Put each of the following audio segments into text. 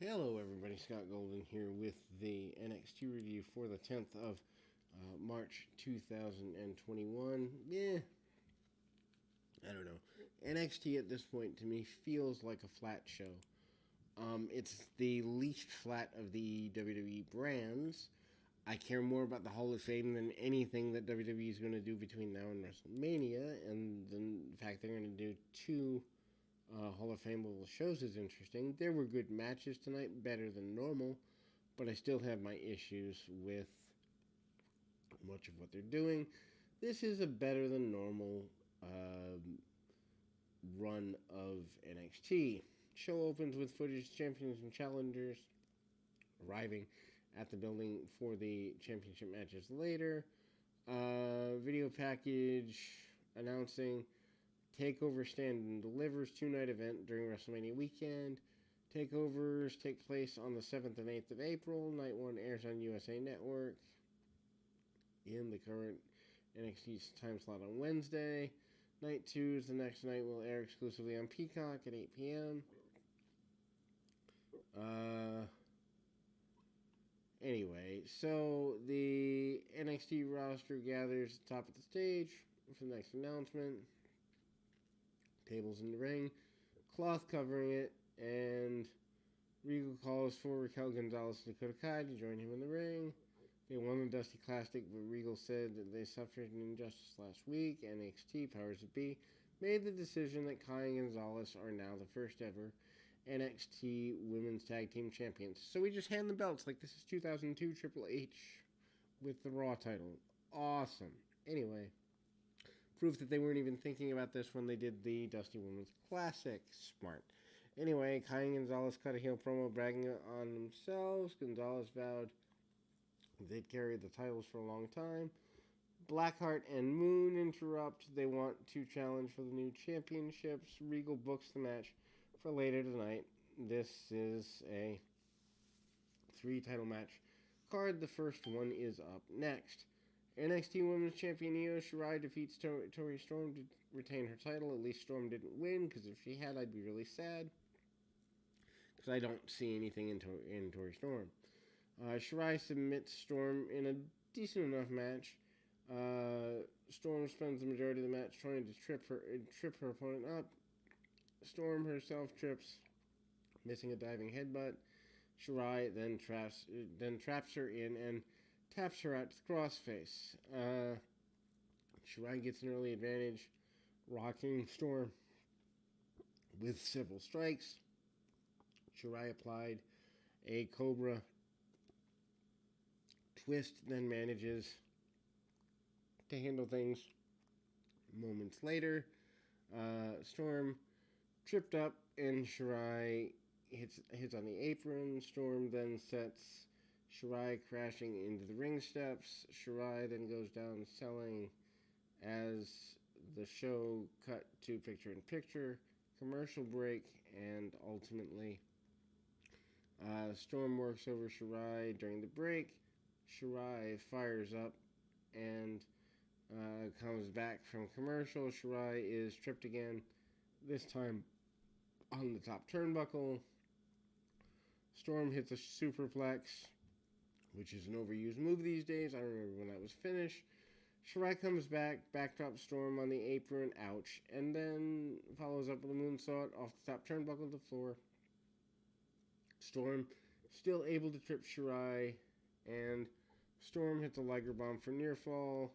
Hello, everybody. Scott Golden here with the NXT review for the 10th of March 2021. I don't know. NXT at this point to me feels like a flat show. It's the least flat of the WWE brands. I care more about the Hall of Fame than anything that WWE is going to do between now and WrestleMania, and the fact they're going to do two Hall of Fame level shows is interesting. There were good matches tonight, better than normal, but I still have my issues with much of what they're doing. This is a better than normal run of NXT. Show opens with footage champions and challengers arriving at the building for the championship matches later. Video package announcing Takeover Stand and Delivers two-night event during WrestleMania weekend. Takeovers take place on the 7th and 8th of April. Night 1 airs on USA Network in the current NXT time slot on Wednesday. Night 2 is the next night, will air exclusively on Peacock at 8 p.m. Anyway, so the NXT roster gathers at the top of the stage for the next announcement. Tables in the ring, cloth covering it, and Regal calls for Raquel Gonzalez and Dakota Kai to join him in the ring. They won the Dusty Classic, but Regal said that they suffered an injustice last week. NXT, powers that be, made the decision that Kai and Gonzalez are now the first ever NXT Women's Tag Team Champions. So we just hand the belts like this is 2002 Triple H with the Raw title. Awesome. Anyway, proof that they weren't even thinking about this when they did the Dusty Women's Classic. Smart. Anyway, Kai and Gonzalez cut a heel promo bragging on themselves. Gonzalez vowed they'd carry the titles for a long time. Blackheart and Moon interrupt. They want to challenge for the new championships. Regal books the match for later tonight. This is a 3-title match card. The first one is up next. NXT Women's Champion Io Shirai defeats Tori Storm to retain her title. At least Storm didn't win, because if she had, I'd be really sad. Because I don't see anything in Tori Storm. Shirai submits Storm in a decent enough match. Storm spends the majority of the match trying to trip her opponent up. Storm herself trips, missing a diving headbutt. Shirai then traps her in and taps her out to the crossface. Shirai gets an early advantage, rocking Storm with several strikes. Shirai applied a Cobra twist, then manages to handle things moments later. Storm tripped up and Shirai hits on the apron. Storm then sets Shirai crashing into the ring steps. Shirai then goes down selling as the show cut to picture-in-picture, commercial break, and ultimately Storm works over Shirai during the break. Shirai fires up and comes back from commercial. Shirai is tripped again, this time on the top turnbuckle. Storm hits a superplex, which is an overused move these days. I remember when that was finished. Shirai comes back, backdrop Storm on the apron, ouch, and then follows up with a moonsault off the top turnbuckle to the floor. Storm still able to trip Shirai, and Storm hits a Liger Bomb for near fall.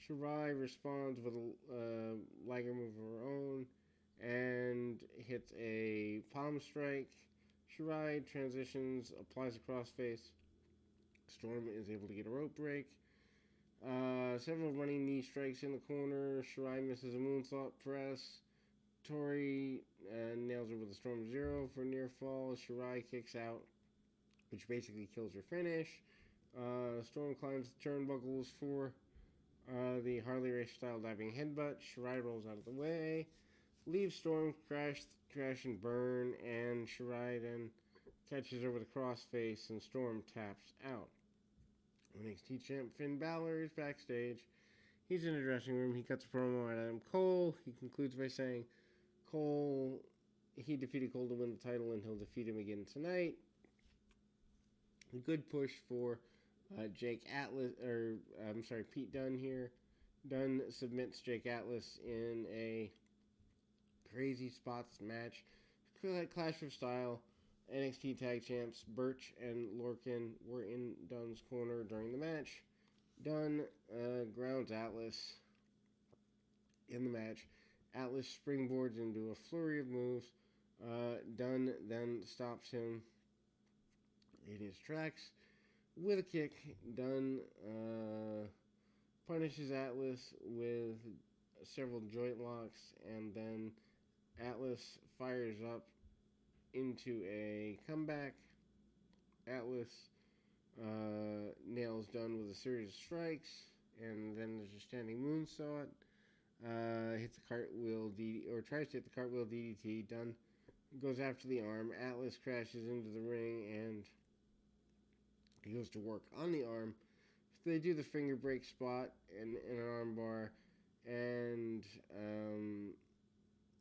Shirai responds with a Liger move of her own and hits a palm strike. Shirai transitions, applies a crossface. Storm is able to get a rope break. Several running knee strikes in the corner. Shirai misses a moonsault press. Tori nails her with a Storm Zero for near fall. Shirai kicks out, which basically kills her finish. Storm climbs the turnbuckles for the Harley Race style diving headbutt. Shirai rolls out of the way. Leaves Storm crash and burn, and Shirai then catches her with a crossface, and Storm taps out. NXT champ Finn Balor is backstage. He's in the dressing room. He cuts a promo at Adam Cole. He concludes by saying he defeated Cole to win the title, and he'll defeat him again tonight. A good push for Jake Atlas, or I'm sorry, Pete Dunne here. Dunne submits Jake Atlas in a crazy spots match. Clash of Style. NXT Tag Champs Birch and Lorcan were in Dunne's corner during the match. Dunne grounds Atlas in the match. Atlas springboards into a flurry of moves. Dunne then stops him in his tracks with a kick. Dunne punishes Atlas with several joint locks, and then Atlas fires up into a comeback. Atlas nails Dunne with a series of strikes, and then there's a standing moonsault. Hits the cartwheel or tries to hit the cartwheel DDT. Dunne goes after the arm. Atlas crashes into the ring, and he goes to work on the arm. So they do the finger break spot in an arm bar, and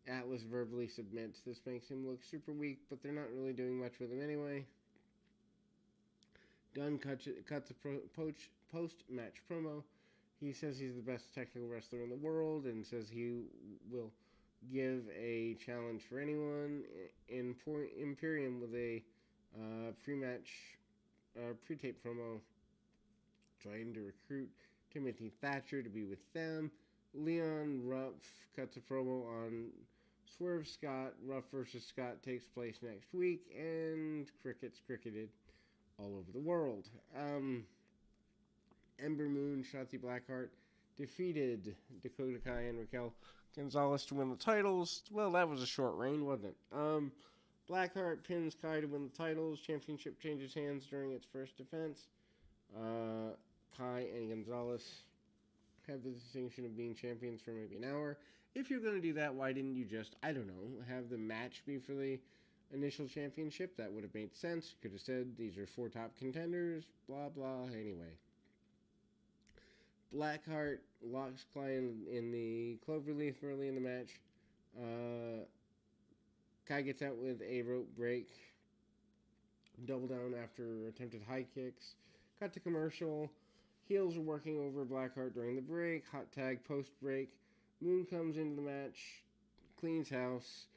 Atlas verbally submits. This makes him look super weak, but they're not really doing much with him anyway. Dunne cuts a post-match promo. He says he's the best technical wrestler in the world and says he will give a challenge for anyone in Imperium with a pre-match, pre-tape promo trying to recruit Timothy Thatcher to be with them. Leon Ruff cuts a promo on Swerve Scott. Ruff versus Scott takes place next week, and cricket's cricketed all over the world. Ember Moon, Shotzi Blackheart defeated Dakota Kai and Raquel Gonzalez to win the titles. Well, that was a short reign, wasn't it? Blackheart pins Kai to win the titles. Championship changes hands during its first defense. Kai and Gonzalez have the distinction of being champions for maybe an hour. If you're going to do that, why didn't you just, I don't know, have the match be for the initial championship? That would have made sense. You could have said these are 4 top contenders, blah, blah. Anyway. Blackheart locks Kai in the cloverleaf early in the match. Kai gets out with a rope break. Double down after attempted high kicks. Cut to commercial. Heels are working over Blackheart during the break. Hot tag post-break. Moon comes into the match. Cleans house.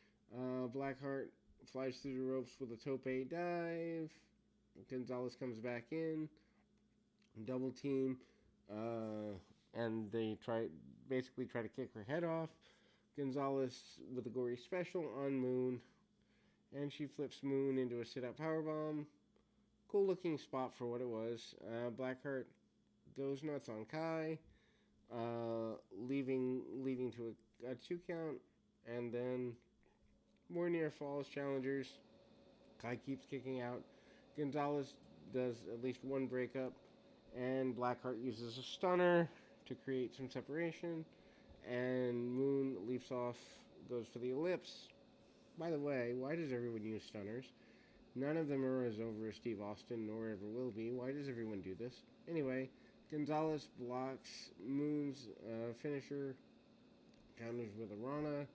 Blackheart flies through the ropes with a tope dive. Gonzalez comes back in. Double team. And they basically try to kick her head off. Gonzalez with a gory special on Moon. And she flips Moon into a sit-up powerbomb. Cool looking spot for what it was. Blackheart goes nuts on Kai, leading to a 2 count, and then more near falls challengers. Kai keeps kicking out. Gonzalez does at least one breakup, and Blackheart uses a stunner to create some separation, and Moon leaps off, goes for the ellipse. By the way, why does everyone use stunners? None of them are as over as Steve Austin, nor ever will be. Why does everyone do this? Anyway, Gonzalez blocks Moon's finisher, counters with a Rana.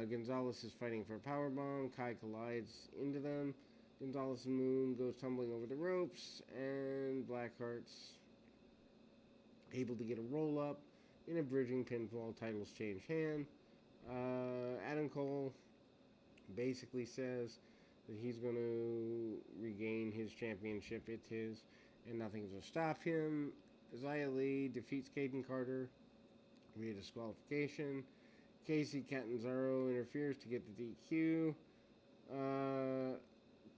Gonzalez is fighting for a powerbomb. Kai collides into them. Gonzalez and Moon goes tumbling over the ropes, and Blackheart's able to get a roll-up in a bridging pinfall. Titles change hand. Adam Cole basically says that he's going to regain his championship. It's his, and nothing's going to stop him. Xia Li defeats Caden Carter via disqualification. Casey Catanzaro interferes to get the DQ.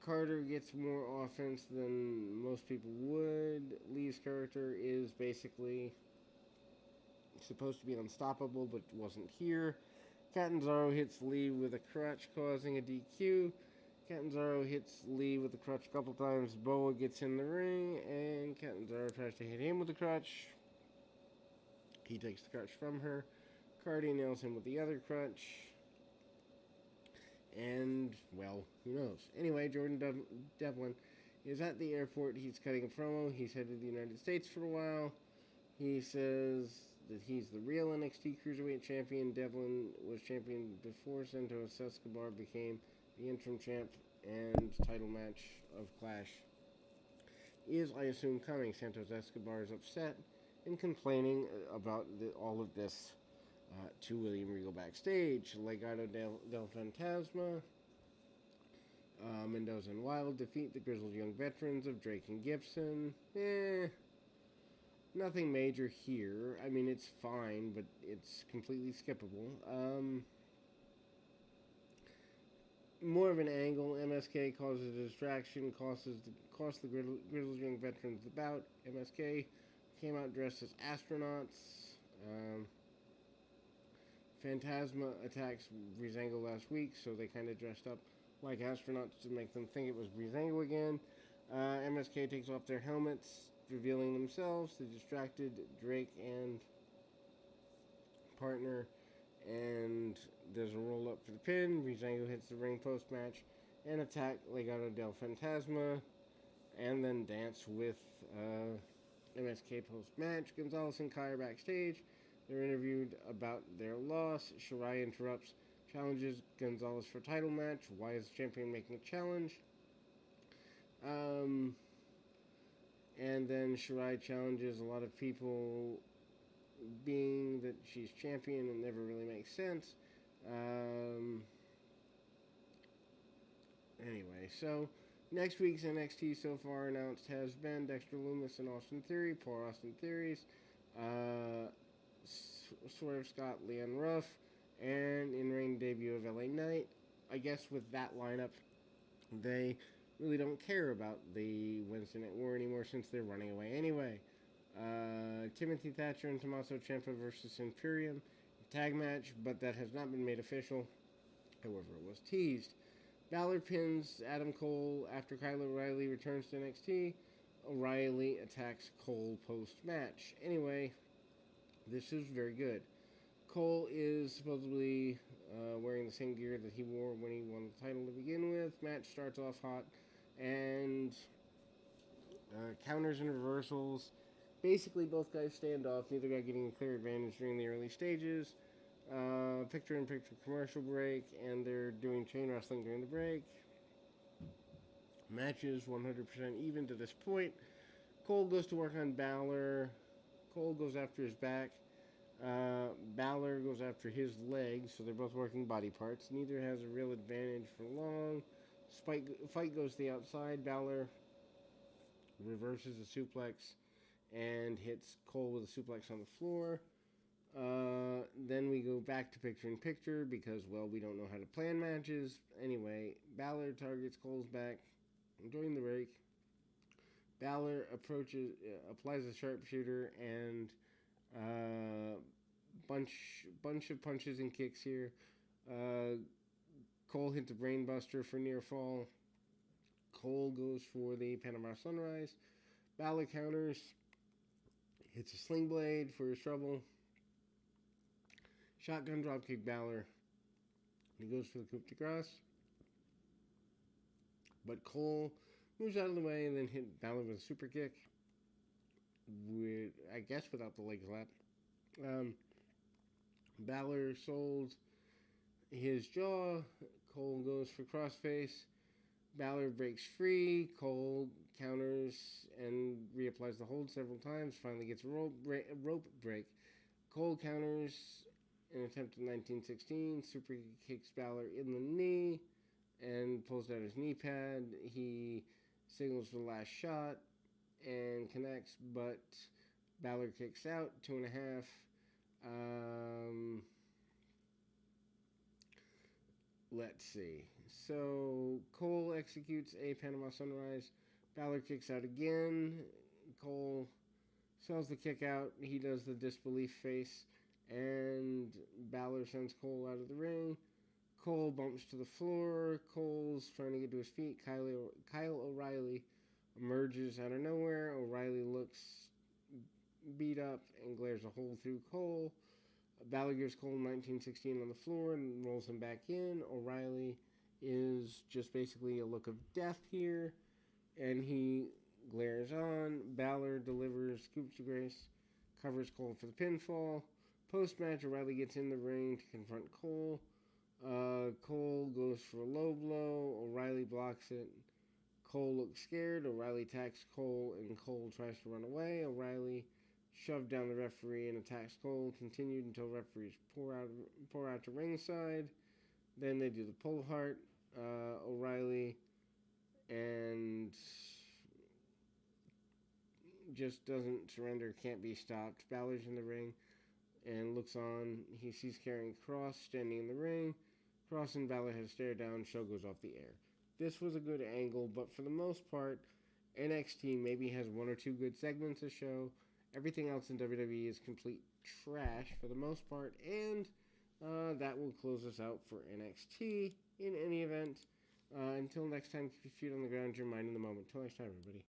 Carter gets more offense than most people would. Lee's character is basically supposed to be unstoppable, but wasn't here. Catanzaro hits Lee with a crutch, causing a DQ. Catanzaro hits Lee with the crutch a couple times. Boa gets in the ring, and Catanzaro tries to hit him with the crutch. He takes the crutch from her. Cardi nails him with the other crutch. And, well, who knows? Anyway, Jordan Devlin is at the airport. He's cutting a promo. He's headed to the United States for a while. He says that he's the real NXT Cruiserweight Champion. Devlin was champion before Santos Escobar became the interim champ and title match of Clash. is, I assume, coming. Santos Escobar is upset and complaining about all of this to William Regal backstage. Legado del Fantasma, Mendoza and Wilde defeat the grizzled young veterans of Drake and Gibson. Nothing major here. I mean, it's fine, but it's completely skippable. More of an angle. MSK causes a distraction, cost the grizzled young veterans the bout. MSK came out dressed as astronauts. Phantasma attacks Breezango last week, so they kind of dressed up like astronauts to make them think it was Breezango again. MSK takes off their helmets, revealing themselves. The distracted Drake and partner, and there's a roll up for the pin. Breezango hits the ring post match and attack Legado del Fantasma, and then dance with MSK post match. Gonzalez and Kai are backstage. They're interviewed about their loss. Shirai interrupts, challenges Gonzalez for title match. Why is the champion making a challenge? And then Shirai challenges a lot of people, being that she's champion. It never really makes sense. Anyway, so next week's NXT so far announced has been Dexter Lumis and Austin Theory, poor Austin Theories, Swerve Scott, Leon Ruff, and in-ring debut of LA Knight. I guess with that lineup, they really don't care about the Wednesday Night War anymore since they're running away anyway. Timothy Thatcher and Tommaso Ciampa versus Imperium tag match, but that has not been made official. However, it was teased. Balor pins Adam Cole after Kyle O'Reilly returns to NXT. O'Reilly attacks Cole post-match. Anyway, this is very good. Cole is supposedly wearing the same gear that he wore when he won the title to begin with. Match starts off hot, and counters and reversals. Basically, both guys stand off, neither guy getting a clear advantage during the early stages. Picture-in-picture commercial break, and they're doing chain wrestling during the break. Matches 100% even to this point. Cole goes to work on Balor. Cole goes after his back. Balor goes after his legs, so they're both working body parts. Neither has a real advantage for long. Fight goes to the outside. Balor reverses a suplex and hits Cole with a suplex on the floor. Then we go back to picture-in-picture because, well, we don't know how to plan matches. Anyway, Balor targets Cole's back during the break. Balor applies a sharpshooter, and bunch of punches and kicks here. Cole hits a brainbuster for near fall. Cole goes for the Panama Sunrise. Balor counters, hits a sling blade for his trouble. Shotgun dropkick Balor. He goes for the coup de grace. But Cole moves out of the way and then hit Balor with a super kick. I guess without the leg slap. Balor sold his jaw. Cole goes for crossface. Balor breaks free. Cole counters and reapplies the hold several times. Finally gets a rope break. Cole counters an attempt in 1916. Super kicks Balor in the knee and pulls out his knee pad. He signals for the last shot and connects, but Balor kicks out. 2.5. Let's see. So Cole executes a Panama Sunrise. Balor kicks out again. Cole sells the kick out. He does the disbelief face, and Balor sends Cole out of the ring. Cole bumps to the floor. Cole's trying to get to his feet. Kyle O'Reilly emerges out of nowhere. O'Reilly looks beat up and glares a hole through Cole. Balor gives Cole 1916 on the floor and rolls him back in. O'Reilly is just basically a look of death here, and he glares on. Balor delivers coup de grace, covers Cole for the pinfall. Post-match, O'Reilly gets in the ring to confront Cole. Cole goes for a low blow. O'Reilly blocks it. Cole looks scared. O'Reilly attacks Cole, and Cole tries to run away. O'Reilly shoved down the referee and attacks Cole. Continued until referees pour out to ringside. Then they do the pull heart. O'Reilly and just doesn't surrender, can't be stopped. Balor's in the ring and looks on. He sees Karrion Kross standing in the ring. Kross and Balor have stare down. Show goes off the air. This was a good angle, but for the most part, NXT maybe has one or two good segments of show. Everything else in WWE is complete trash for the most part, and that will close us out for NXT in any event. Until next time, keep your feet on the ground, your mind in the moment. Until next time, everybody.